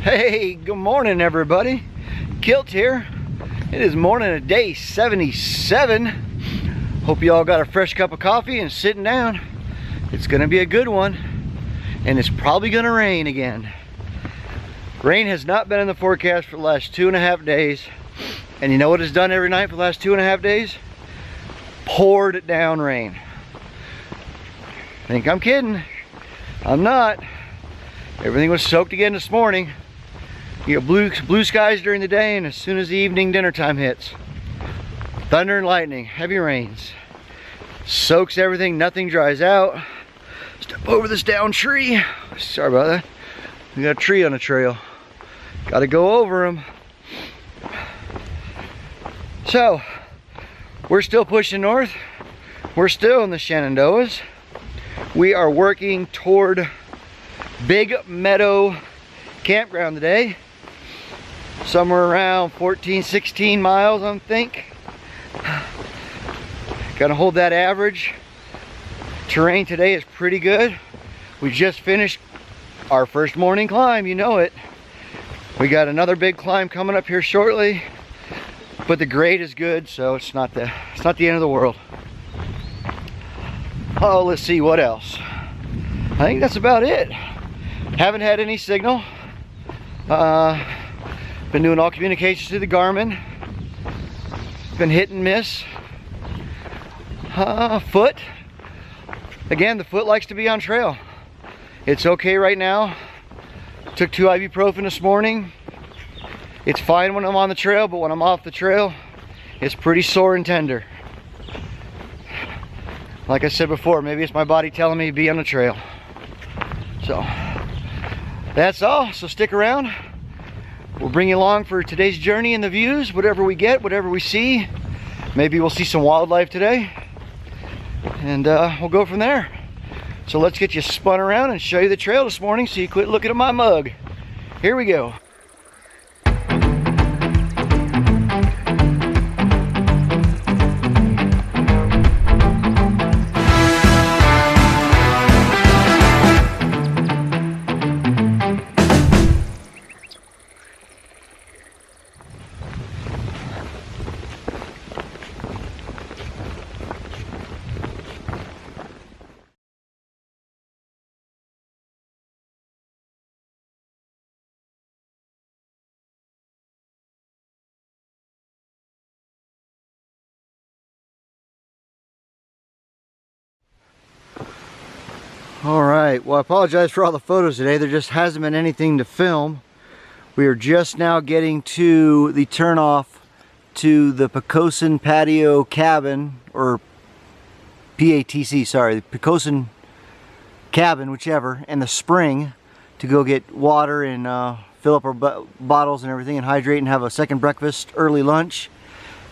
Hey, good morning everybody. Kilt here. It is morning of day 77. Hope you all got a fresh cup of coffee and sitting down. It's gonna be a good one, and it's probably gonna rain again. Rain has not been in the forecast for the last 2.5 days, and you know what it's done every night for the last 2.5 days? Poured down rain. Think I'm kidding? I'm not. Everything was soaked again this morning. You got blue skies during the day, and as soon as the evening dinner time hits, thunder and lightning, heavy rains. Soaks everything, nothing dries out. Step over this down tree. Sorry about that. We got a tree on the trail. Got to go over them. So, we're still pushing north. We're still in the Shenandoahs. We are working toward Big Meadows Campground today. Somewhere around 14-16 miles, I think. Gonna hold that average. Terrain today is pretty good. We just finished our first morning climb, you know it. We got another big climb coming up here shortly, but the grade is good, so it's not the end of the world. Oh, let's see what else. I think that's about it. Haven't had any signal. Been doing all communications through the Garmin. Been hit and miss. Foot. Again, the foot likes to be on trail. It's okay right now. Took 2 ibuprofen this morning. It's fine when I'm on the trail, but when I'm off the trail, it's pretty sore and tender. Like I said before, maybe it's my body telling me to be on the trail. So, that's all. So stick around. We'll bring you along for today's journey and the views, whatever we get, whatever we see. Maybe we'll see some wildlife today, and we'll go from there. So let's get you spun around and show you the trail this morning so you quit looking at my mug. Here we go. Alright, well, I apologize for all the photos today. There just hasn't been anything to film. We are just now getting to the turnoff to the Pocosin Patio Cabin, or PATC, sorry, the Pocosin Cabin, whichever, and the spring to go get water and fill up our bottles and everything and hydrate and have a second breakfast, early lunch.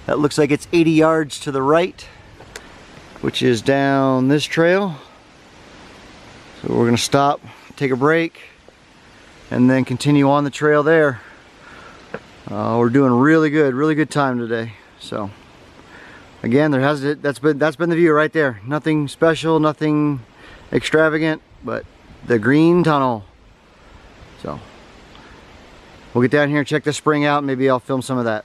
That looks like it's 80 yards to the right, which is down this trail. So we're going to stop, take a break, and then continue on the trail there. We're doing really good time today. So again, that's been the view right there. Nothing special, nothing extravagant, but the green tunnel. So we'll get down here and check the spring out. Maybe I'll film some of that.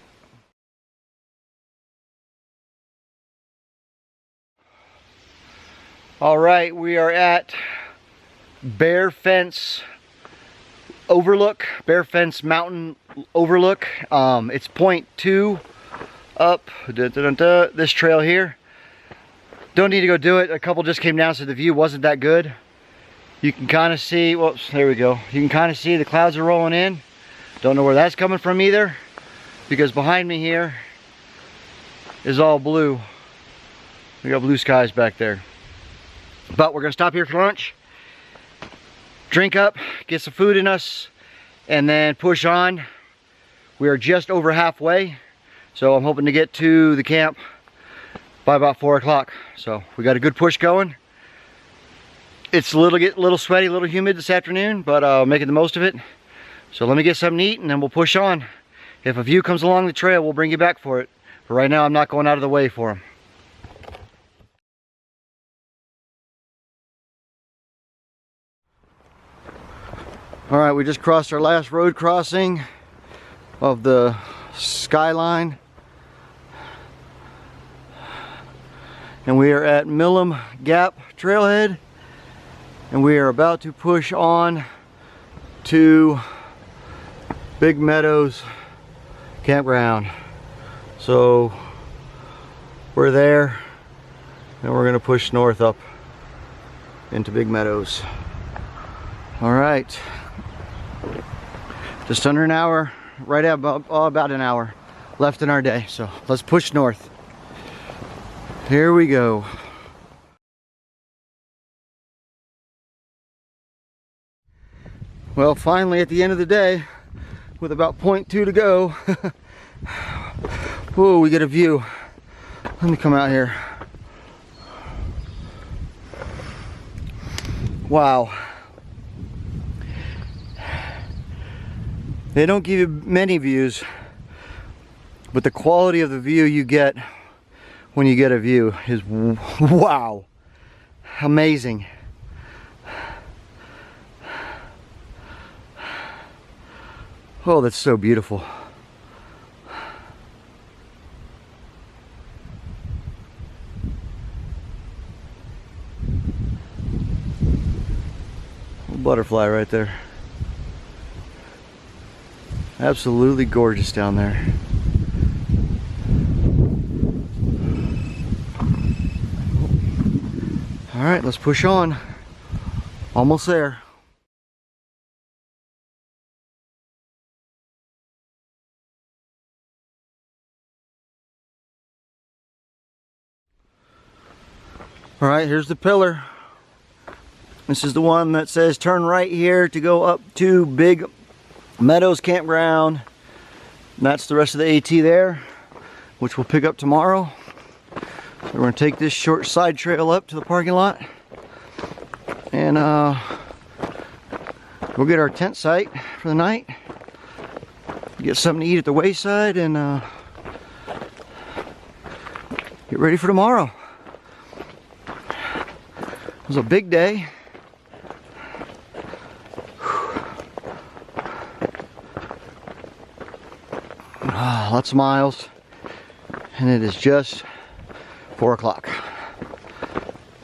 All right, we are at Bear Fence Overlook, Bear Fence Mountain Overlook. It's 0.2 up this trail here. Don't need to go do it. A couple just came down, so the view wasn't that good. You can kind of see, whoops, there we go. You can kind of see the clouds are rolling in. Don't know where that's coming from either, because behind me here is all blue. We got blue skies back there. But we're gonna stop here for lunch, drink up, get some food in us, and then push on. We are just over halfway, so I'm hoping to get to the camp by about 4 o'clock. So we got a good push going. It's a little sweaty, a little humid this afternoon, but making the most of it. So let me get something to eat, and then we'll push on. If a view comes along the trail, we'll bring you back for it. But right now, I'm not going out of the way for them. All right, we just crossed our last road crossing of the skyline. And we are at Millum Gap Trailhead. And we are about to push on to Big Meadows Campground. So we're there, and we're gonna push north up into Big Meadows. All right, just under an hour, right at about an hour left in our day. So let's push north. Here we go. Well, finally at the end of the day, with about 0.2 to go, whoa, we get a view. Let me come out here. Wow. They don't give you many views, but the quality of the view you get when you get a view is wow, amazing. Oh, that's so beautiful. Butterfly right there. Absolutely gorgeous down there. All right, let's push on. Almost there. All right, here's the pillar. This is the one that says turn right here to go up to Big Meadows Campground. And that's the rest of the AT there, which we'll pick up tomorrow. So we're gonna take this short side trail up to the parking lot and we'll get our tent site for the night. Get something to eat at the wayside and get ready for tomorrow. It was a big day. Lots of miles, and it is just 4 o'clock.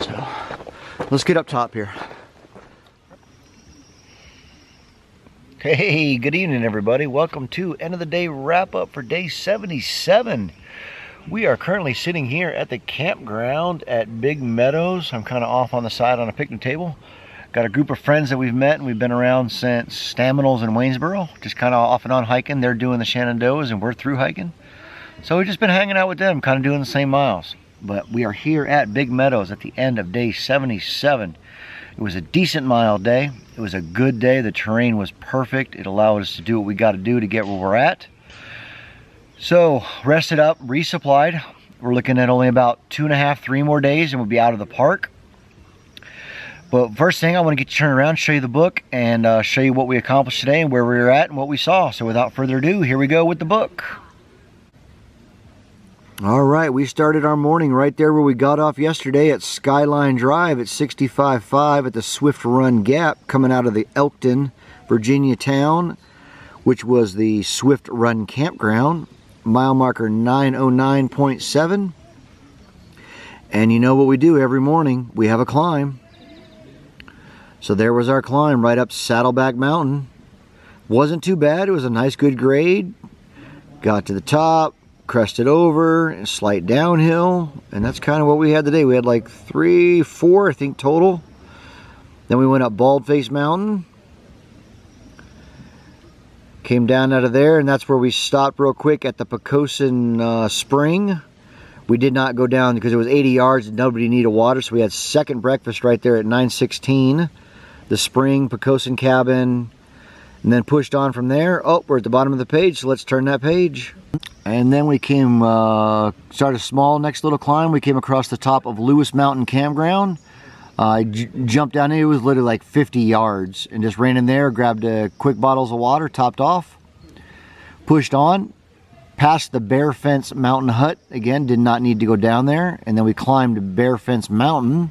So let's get up top here. Hey, good evening everybody. Welcome to end of the day wrap up for day 77. We are currently sitting here at the campground at Big Meadows. I'm kind of off on the side on a picnic table. Got a group of friends that we've met, and we've been around since Staminals in Waynesboro, just kind of off and on hiking. They're doing the Shenandoahs and we're through hiking. So we've just been hanging out with them, kind of doing the same miles. But we are here at Big Meadows at the end of day 77. It was a decent mile day. It was a good day. The terrain was perfect. It allowed us to do what we got to do to get where we're at. So rested up, resupplied. We're looking at only about 2.5, 3 more days and we'll be out of the park. But first thing, I want to get you turned around, show you the book, and show you what we accomplished today and where we were at and what we saw. So without further ado, here we go with the book. All right, we started our morning right there where we got off yesterday at Skyline Drive at 65.5 at the Swift RunGap, coming out of the Elkton, Virginia town, which was the Swift Run Campground, mile marker 909.7. And you know what we do every morning? We have a climb. So there was our climb right up Saddleback Mountain. Wasn't too bad. It was a nice good grade. Got to the top, crested over, and slight downhill, and that's kind of what we had today. We had like 3, 4 I think total. Then we went up Baldface Mountain, came down out of there, and that's where we stopped real quick at the Pocosin Spring. We did not go down because it was 80 yards and nobody needed water, so we had second breakfast right there at 9:16. The Spring, Pocosin Cabin, and then pushed on from there. Oh, we're at the bottom of the page, so let's turn that page. And then we came, started small, next little climb. We came across the top of Lewis Mountain Campground. I jumped down in, it was literally like 50 yards, and just ran in there, grabbed quick bottles of water, topped off, pushed on, past the Bear Fence Mountain Hut. Again, did not need to go down there. And then we climbed Bear Fence Mountain.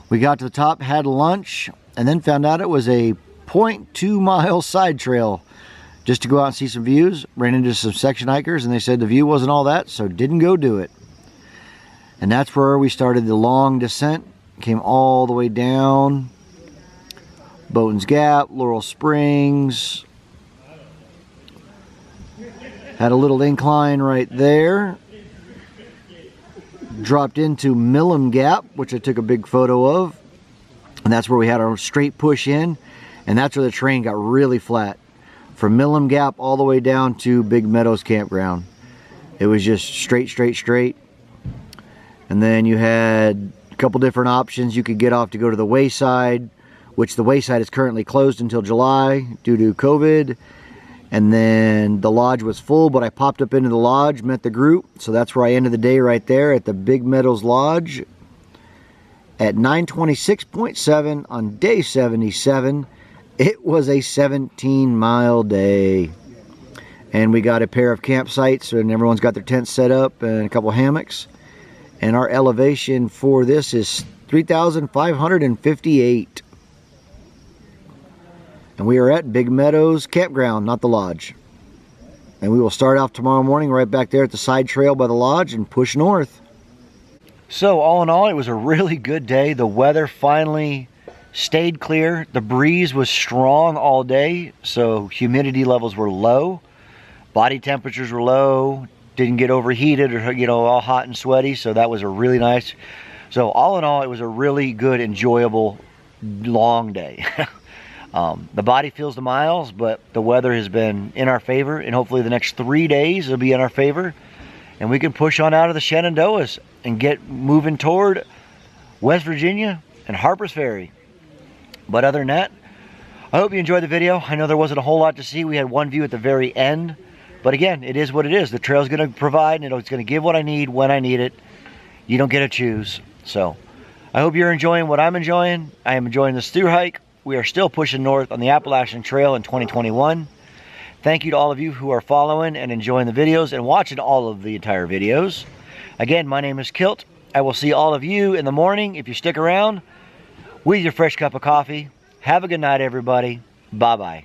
We got to the top, had lunch, and then found out it was a 0.2 mile side trail just to go out and see some views. Ran into some section hikers and they said the view wasn't all that, so didn't go do it. And that's where we started the long descent. Came all the way down Bowden's Gap, Laurel Springs. Had a little incline right there. Dropped into Millam Gap, which I took a big photo of. And that's where we had our straight push in. And that's where the terrain got really flat. From Millam Gap all the way down to Big Meadows Campground. It was just straight, straight, straight. And then you had a couple different options. You could get off to go to the Wayside, which the Wayside is currently closed until July due to COVID. And then the lodge was full, but I popped up into the lodge, met the group. So that's where I ended the day, right there at the Big Meadows Lodge at 926.7 on day 77. It was a 17-mile day. And we got a pair of campsites, and everyone's got their tents set up and a couple hammocks. And our elevation for this is 3,558. And we are at Big Meadows Campground, not the lodge. And we will start off tomorrow morning right back there at the side trail by the lodge and push north. So all in all, it was a really good day. The weather finally stayed clear. The breeze was strong all day, so humidity levels were low. Body temperatures were low. Didn't get overheated or, you know, all hot and sweaty, so that was a really nice. So all in all, it was a really good, enjoyable, long day. The body feels the miles, but the weather has been in our favor, and hopefully the next 3 days will be in our favor, and we can push on out of the Shenandoahs and get moving toward West Virginia and Harper's Ferry. But other than that, I hope you enjoyed the video. I know there wasn't a whole lot to see. We had one view at the very end. But again, it is what it is. The trail's going to provide, and it's going to give what I need when I need it. You don't get to choose. So I hope you're enjoying what I'm enjoying. I am enjoying this thru hike. We are still pushing north on the Appalachian Trail in 2021. Thank you to all of you who are following and enjoying the videos and watching all of the entire videos. Again, my name is Kilt. I will see all of you in the morning if you stick around with your fresh cup of coffee. Have a good night, everybody. Bye-bye.